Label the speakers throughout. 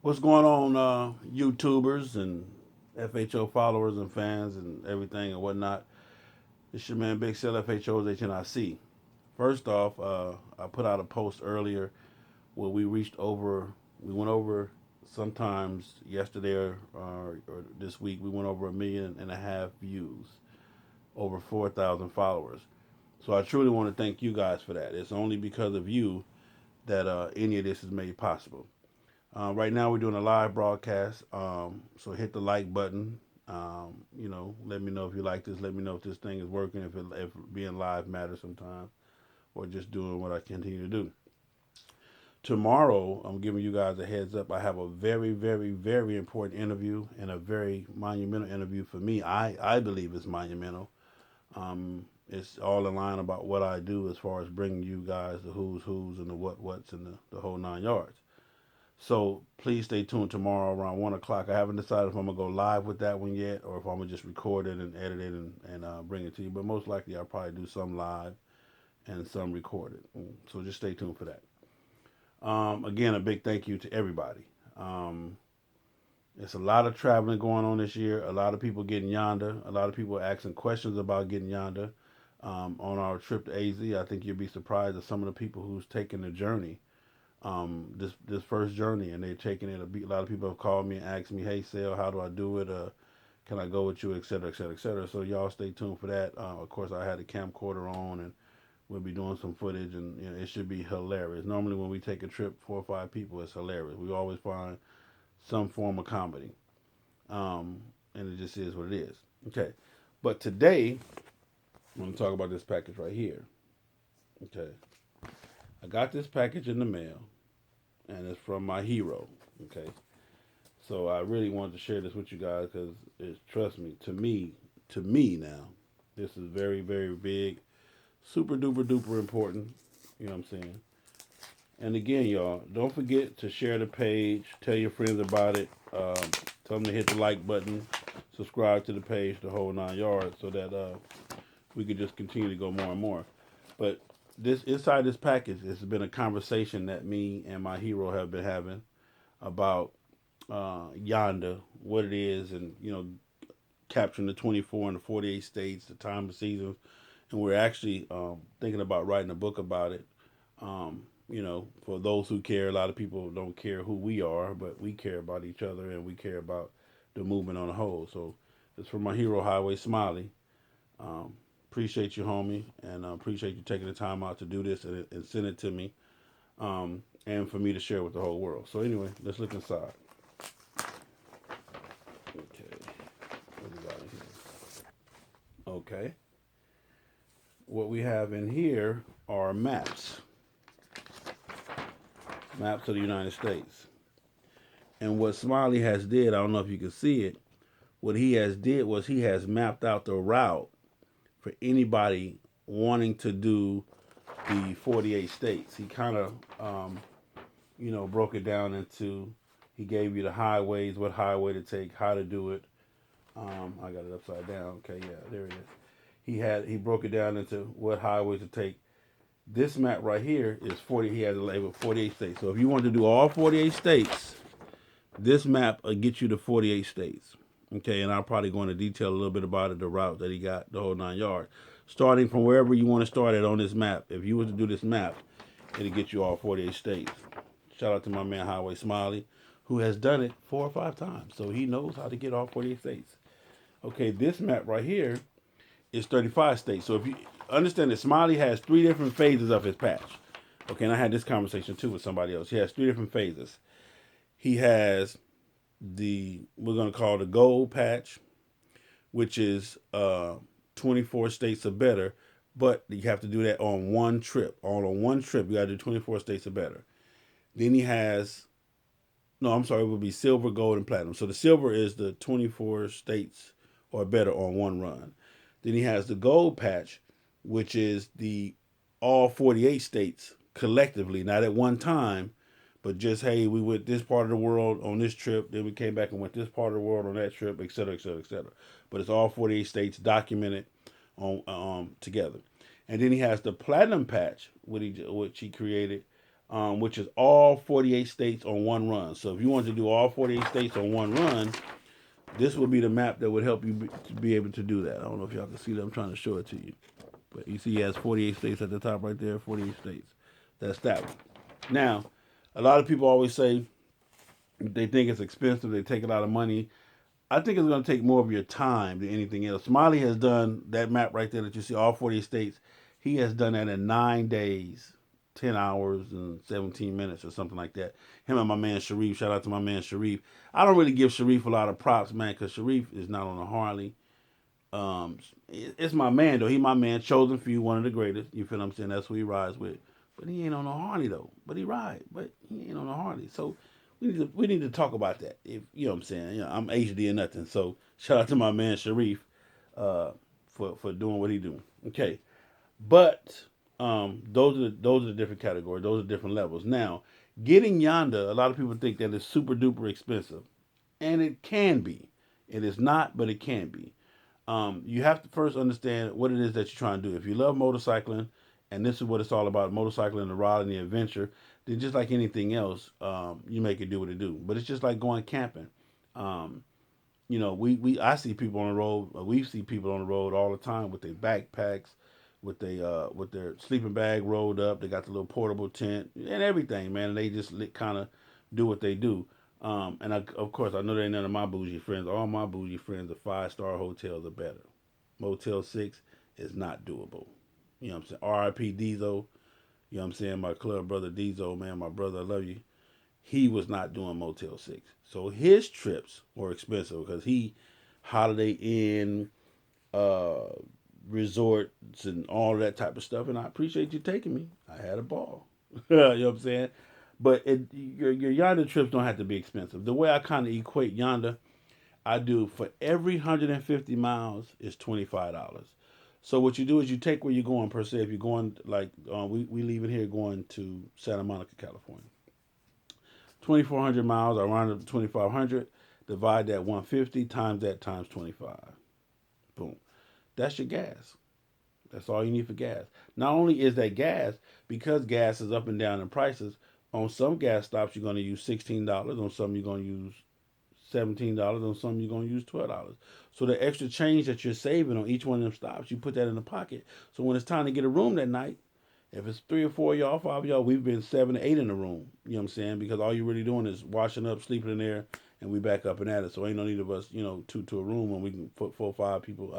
Speaker 1: What's going on, YouTubers and FHO followers and fans and everything and whatnot? It's your man Big Cell FHO's HNIC. First off, I put out a post earlier where we went over sometimes yesterday or this week, we went over 1.5 million views, over 4,000 followers. So I truly want to thank you guys for that. It's only because of you that any of this is made possible. Right now, we're doing a live broadcast. So hit the like button. Let me know if you like this. Let me know if this thing is working. If being live matters sometimes, or just doing what I continue to do. Tomorrow, I'm giving you guys a heads up. I have a very, very, very important interview and a very monumental interview for me. I believe it's monumental. It's all in line about what I do as far as bringing you guys the who's and the what's and the whole 9 yards. So please stay tuned tomorrow around 1 o'clock. I haven't decided if I'm gonna go live with that one yet, or if I'm gonna just record it and edit it and bring it to you. But most likely, I'll probably do some live and some recorded. So just stay tuned for that. Again, a big thank you to everybody. Um, it's a lot of traveling going on this year. A lot of people getting yonder. A lot of people asking questions about getting yonder. On our trip to AZ, I think you'll be surprised at some of the people who's taken the journey, this first journey, and they're taking it. A lot of people have called me and asked me, "Hey, Sale, how do I do it? Can I go with you, et cetera, et cetera, et cetera." So y'all stay tuned for that. Of course, I had a camcorder on, and we'll be doing some footage, and it should be hilarious. Normally, when we take a trip, 4 or 5 people, it's hilarious. We always find some form of comedy, and it just is what it is. Okay, but today I'm going to talk about this package right here. Okay, I got this package in the mail, and it's from my hero. Okay, so I really wanted to share this with you guys because it's, trust me, to me now, this is very, very big, super duper duper important. You know what I'm saying? And again, y'all, don't forget to share the page, tell your friends about it, tell them to hit the like button, subscribe to the page, the whole 9 yards, so that we could just continue to go more and more. But this inside this package, it's been a conversation that me and my hero have been having about yonder, what it is, and capturing the 24 and the 48 states, the time of seasons, and we're actually thinking about writing a book about it. For those who care, a lot of people don't care who we are, but we care about each other and we care about the movement on the whole. So it's from my hero, Highway Smiley. Um, Appreciate you, homie, and appreciate you taking the time out to do this and send it to me, and for me to share with the whole world. So anyway, let's look inside. Okay, what we got in here? Okay, what we have in here are maps of the United States. And what Smiley has did, I don't know if you can see it. What he has did was he has mapped out the route for anybody wanting to do the 48 states. He kind of, broke it down into. He gave you the highways, what highway to take, how to do it. I got it upside down. Okay, yeah, there it is. He broke it down into what highways to take. This map right here is 40. He has a label 48 states. So if you want to do all 48 states, this map will get you to 48 states. Okay, and I'll probably go into detail a little bit about it, the route that he got, the whole 9 yards. Starting from wherever you want to start it on this map. If you were to do this map, it'll get you all 48 states. Shout out to my man Highway Smiley, who has done it 4 or 5 times. So he knows how to get all 48 states. Okay, this map right here is 35 states. So if you understand that Smiley has 3 different phases of his patch. Okay, and I had this conversation too with somebody else. He has 3 different phases. He has we're gonna call the gold patch, which is 24 states or better, but you have to do that on one trip. All on one trip, you gotta do 24 states or better. Then he has no, I'm sorry, it would be silver, gold, and platinum. So the silver is the 24 states or better on one run. Then he has the gold patch, which is the all 48 states collectively, not at one time, but just hey, we went this part of the world on this trip, then we came back and went this part of the world on that trip, et cetera, et cetera, et cetera. But it's all 48 states documented on together. And then he has the platinum patch, which he created, which is all 48 states on one run. So if you want to do all 48 states on one run, this would be the map that would help you to be able to do that. I don't know if y'all can see that. I'm trying to show it to you. But you see he has 48 states at the top right there, 48 states. That's that one. Now, a lot of people always say they think it's expensive, they take a lot of money. I think it's going to take more of your time than anything else. Smiley has done that map right there that you see, all 40 states. He has done that in 9 days, 10 hours, and 17 minutes or something like that. Him and my man Sharif. Shout out to my man Sharif. I don't really give Sharif a lot of props, man, because Sharif is not on a Harley. It's my man, though. He my man, chosen few, one of the greatest. You feel what I'm saying? That's who he rides with. But he ain't on a Harley, though. But he ride. But he ain't on a Harley. So we need to talk about that. If you know what I'm saying. You know, I'm HD or nothing. So shout out to my man Sharif uh, for doing what he do. Okay, but those are the different categories. Those are different levels. Now, getting yonder, a lot of people think that it's super duper expensive, and it can be. It is not, but it can be. You have to first understand what it is that you're trying to do. If you love motorcycling, and this is what it's all about, motorcycling, the ride, and the adventure, then just like anything else, you make it do what it do. But it's just like going camping. Um, we I see people on the road. We see people on the road all the time with their backpacks, with their sleeping bag rolled up. They got the little portable tent and everything, man. And they just kind of do what they do. Of course, I know they ain't none of my bougie friends. All my bougie friends are 5-star hotels are better. Motel 6 is not doable. You know what I'm saying? R.I.P. Diesel. You know what I'm saying? My club brother Diesel, man, my brother, I love you. He was not doing Motel 6. So his trips were expensive because he Holiday Inn, uh, resorts, and all that type of stuff. And I appreciate you taking me. I had a ball. You know what I'm saying? But your yonder trips don't have to be expensive. The way I kind of equate yonder, I do for every 150 miles is $25. So what you do is you take where you're going per se. If you're going like we leaving here going to Santa Monica, California, 2,400 miles. I round up to 2,500. Divide that 150 times that times 25. Boom. That's your gas. That's all you need for gas. Not only is that gas, because gas is up and down in prices, on some gas stops you're going to use $16. On some you're going to use $17. On some you're going to use $12. So the extra change that you're saving on each one of them stops, you put that in the pocket. So when it's time to get a room that night, if it's 3 or 4 of y'all, 5 of y'all, we've been 7 or 8 in the room. You know what I'm saying? Because all you're really doing is washing up, sleeping in there, and we back up and at it. So ain't no need of us, two to a room when we can put 4 or 5 people.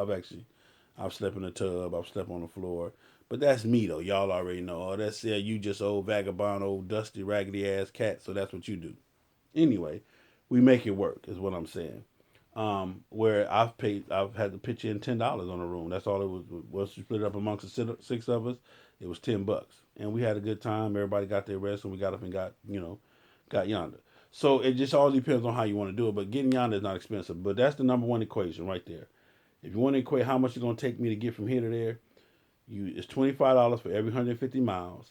Speaker 1: I've slept in the tub, I've slept on the floor. But that's me though. Y'all already know. Oh, that's you just old vagabond, old dusty, raggedy ass cat. So that's what you do. Anyway, we make it work, is what I'm saying. Where I've had to pitch in $10 on a room. That's all it was. Once you split it up amongst the 6 of us, it was $10, and we had a good time. Everybody got their rest, and we got up and got yonder. So it just all depends on how you want to do it. But getting yonder is not expensive. But that's the number one equation right there. If you want to equate how much it's going to take me to get from here to there, it's $25 for every 150 miles.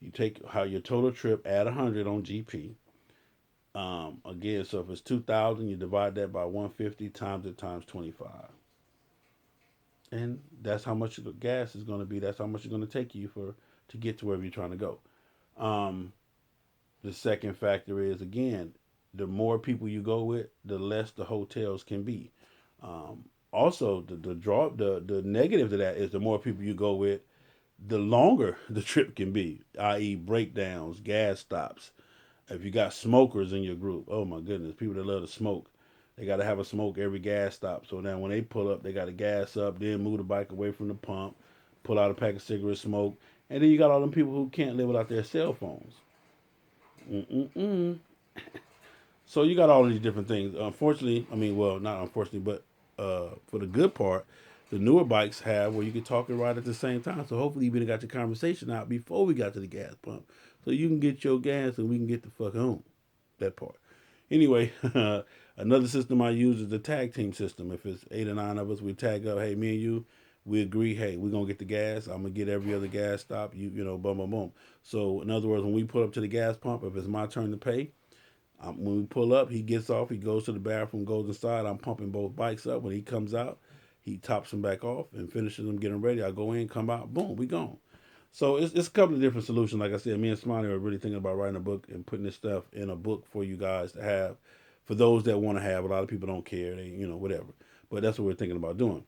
Speaker 1: You take how your total trip, add 100 on GP. Again, so if it's 2,000, you divide that by 150 times it times 25, and that's how much the gas is going to be. That's how much it's going to take you to get to wherever you're trying to go. Um, the second factor is again, the more people you go with, the less the hotels can be. Also, the negative to that is the more people you go with, the longer the trip can be, i.e., breakdowns, gas stops. If you got smokers in your group, oh my goodness, people that love to smoke, they got to have a smoke every gas stop. So now when they pull up, they got to gas up, then move the bike away from the pump, pull out a pack of cigarettes, smoke, and then you got all them people who can't live without their cell phones. Mm-mm-mm. So you got all of these different things. Unfortunately, I mean, well, not unfortunately, but for the good part, the newer bikes have where you can talk and ride at the same time. So hopefully you got your conversation out before we got to the gas pump. So you can get your gas and we can get the fuck home. That part. Anyway, another system I use is the tag team system. If it's 8 or 9 of us, we tag up, hey, me and you, we agree, hey, we're going to get the gas. I'm going to get every other gas stop, boom, boom, boom. So in other words, when we pull up to the gas pump, if it's my turn to pay, when we pull up, he gets off, he goes to the bathroom, goes inside. I'm pumping both bikes up. When he comes out, he tops them back off and finishes them getting ready. I go in, come out, boom, we gone. So it's a couple of different solutions. Like I said, me and Smiley are really thinking about writing a book and putting this stuff in a book for you guys to have. For those that want to have, a lot of people don't care. They, whatever. But that's what we're thinking about doing.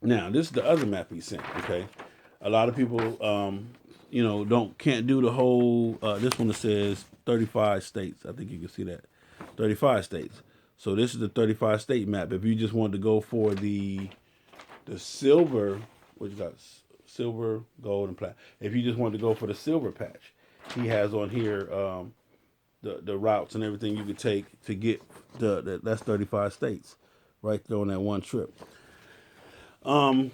Speaker 1: Now, this is the other map he sent. Okay, a lot of people, can't do the whole. This one that says 35 states. I think you can see that 35 states. So this is the 35 state map. If you just wanted to go for the silver, what you got, silver, gold, and platinum. If you just wanted to go for the silver patch, he has on here the routes and everything you could take to get that's 35 states right there on that one trip. Um,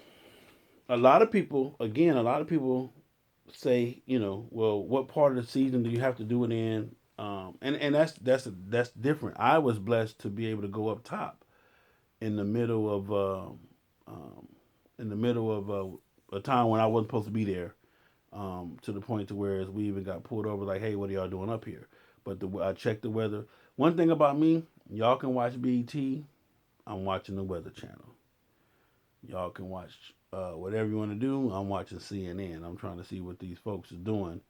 Speaker 1: a lot of people, say, well, what part of the season do you have to do it in? And that's different. I was blessed to be able to go up top in the middle of um, a time when I wasn't supposed to be there. To the point to where we even got pulled over, like, hey, what are y'all doing up here? But I checked the weather. One thing about me, y'all can watch BT. I'm watching the Weather Channel. Y'all can watch whatever you want to do. I'm watching CNN. I'm trying to see what these folks are doing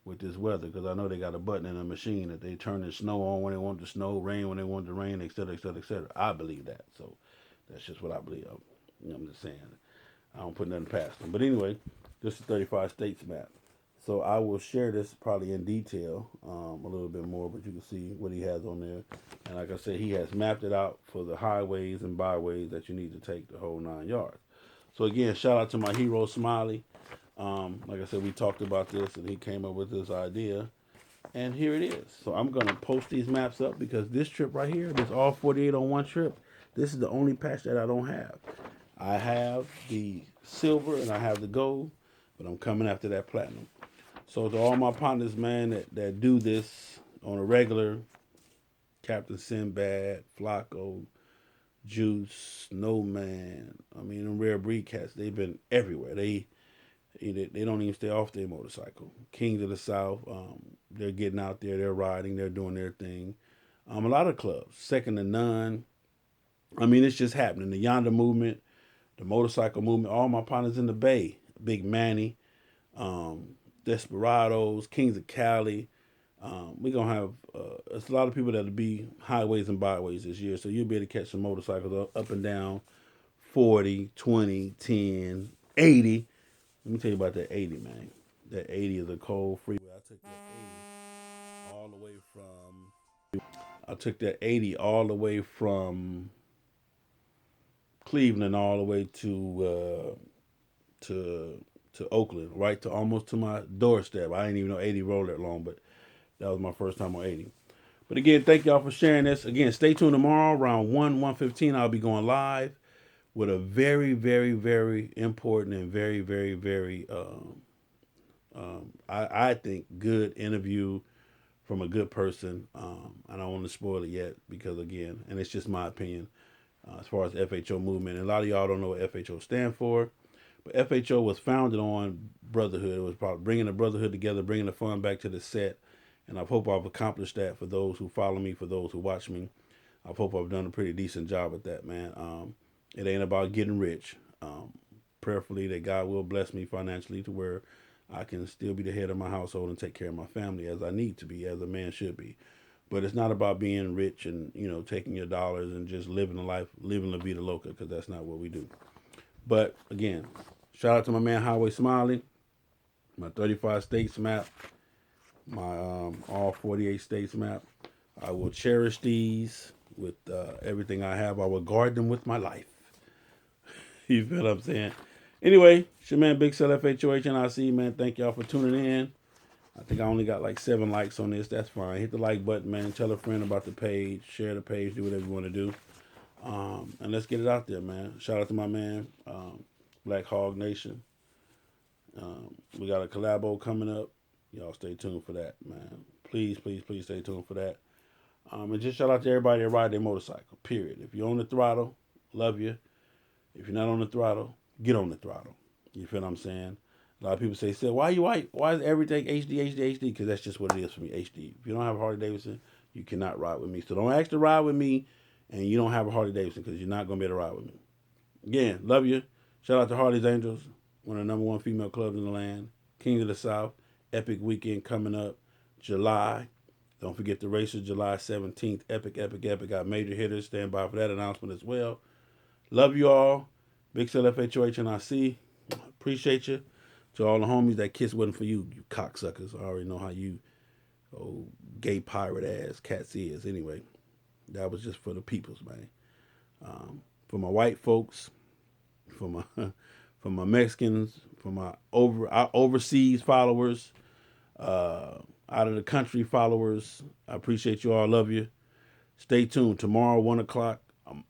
Speaker 1: with this weather, because I know they got a button in a machine that they turn the snow on when they want the snow, rain when they want the rain, etc., etc., etc. I believe that. So that's just what I believe. I'm just saying. I don't put nothing past them. But anyway, this is 35 states map. So I will share this probably in detail a little bit more, but you can see what he has on there. And like I said, he has mapped it out for the highways and byways that you need to take the whole 9 yards. So again, shout out to my hero Smiley. Like I said, we talked about this and he came up with this idea. And here it is. So I'm going to post these maps up because this trip right here, this all 48 on one trip, this is the only patch that I don't have. I have the silver and I have the gold, but I'm coming after that platinum. So to all my partners, man, that do this on a regular, Captain Sinbad, Flacco, Juice, Snowman, I mean, them rare breed cats, they've been everywhere. They don't even stay off their motorcycle. Kings of the South, they're getting out there, they're riding, they're doing their thing. A lot of clubs, second to none. I mean, it's just happening. The Yonder movement, the motorcycle movement, all my partners in the Bay, Big Manny, um, Desperados, Kings of Cali. We're going to have it's a lot of people that'll be highways and byways this year. So you'll be able to catch some motorcycles up and down 40, 20, 10, 80. Let me tell you about that 80, man. That 80 is a cold freeway. I took that 80 all the way from Cleveland all the way to Oakland, right to almost to my doorstep. I didn't even know 80 rolled that long, but that was my first time on 80. But again, thank y'all for sharing this. Again, stay tuned tomorrow around 1:15. I'll be going live with a very, very, very important and very, very, very, I think, good interview from a good person. I don't want to spoil it yet because, again, and it's just my opinion as far as FHO movement. And a lot of y'all don't know what FHO stand for. But FHO was founded on brotherhood. It was about bringing the brotherhood together, bringing the fun back to the set. And I hope I've accomplished that for those who follow me, for those who watch me. I hope I've done a pretty decent job at that, man. It ain't about getting rich. Prayerfully that God will bless me financially to where I can still be the head of my household and take care of my family as I need to be, as a man should be. But it's not about being rich and, taking your dollars and just living a life, living la vida loca, because that's not what we do. But again, shout out to my man Highway Smiley, my 35 states map, my all 48 states map. I will cherish these with everything I have. I will guard them with my life. You feel what I'm saying? Anyway, it's your man Big Cell FHOH man. Thank y'all for tuning in. I think I only got like 7 likes on this. That's fine. Hit the like button, man. Tell a friend about the page. Share the page. Do whatever you want to do. And let's get it out there, man. Shout out to my man, Black Hog Nation. We got a collabo coming up. Y'all stay tuned for that, man. Please, please, please stay tuned for that. And just shout out to everybody that ride their motorcycle, period. If you're on the throttle, love you. If you're not on the throttle, get on the throttle. You feel what I'm saying? A lot of people say, why you white? Why is everything HD, HD, HD? Because that's just what it is for me, HD. If you don't have a Harley Davidson, you cannot ride with me. So don't ask to ride with me and you don't have a Harley Davidson because you're not going to be able to ride with me. Again, love you. Shout out to Harley's Angels, one of the #1 female clubs in the land. King of the South, Epic Weekend coming up, July. Don't forget the race is July 17th. Epic, epic, epic. Got major hitters. Stand by for that announcement as well. Love you all. Big Cell FHO and I see. Appreciate you. To all the homies, that kiss wasn't for you, you cocksuckers. I already know how you gay pirate ass cats is. Anyway, that was just for the peoples, man. For my white folks, for my for my Mexicans, for my overseas followers, out of the country followers. I appreciate you all. Love you. Stay tuned. Tomorrow, 1 o'clock,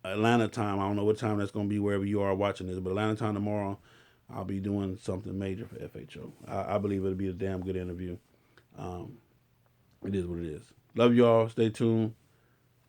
Speaker 1: Atlanta time. I don't know what time that's going to be wherever you are watching this, but Atlanta time tomorrow, I'll be doing something major for FHO. I believe it'll be a damn good interview. It is what it is. Love you all. Stay tuned.